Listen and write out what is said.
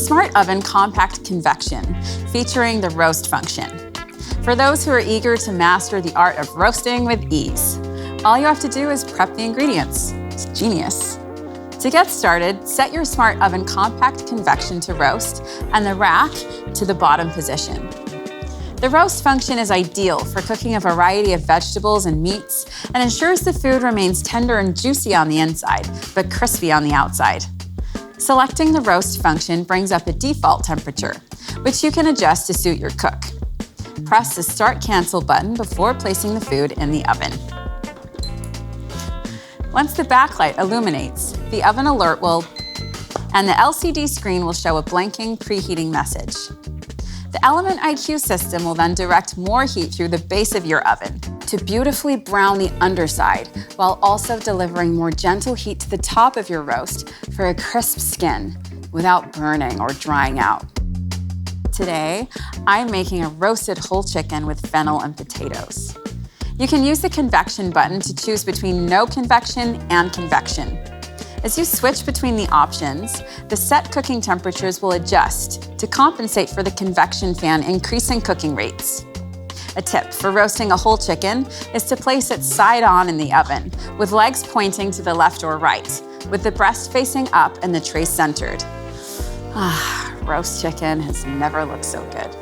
Smart Oven Compact Convection, featuring the roast function. For those who are eager to master the art of roasting with ease, all you have to do is prep the ingredients. It's genius. To get started, set your Smart Oven Compact Convection to roast and the rack to the bottom position. The roast function is ideal for cooking a variety of vegetables and meats and ensures the food remains tender and juicy on the inside, but crispy on the outside. Selecting the roast function brings up a default temperature, which you can adjust to suit your cook. Press the Start Cancel button before placing the food in the oven. Once the backlight illuminates, the oven alert will, and the LCD screen will show a blinking preheating message. The Element IQ system will then direct more heat through the base of your oven to beautifully brown the underside, while also delivering more gentle heat to the top of your roast for a crisp skin without burning or drying out. Today, I'm making a roasted whole chicken with fennel and potatoes. You can use the convection button to choose between no convection and convection. As you switch between the options, the set cooking temperatures will adjust to compensate for the convection fan increasing cooking rates. A tip for roasting a whole chicken is to place it side on in the oven, with legs pointing to the left or right, with the breast facing up and the tray centered. Roast chicken has never looked so good.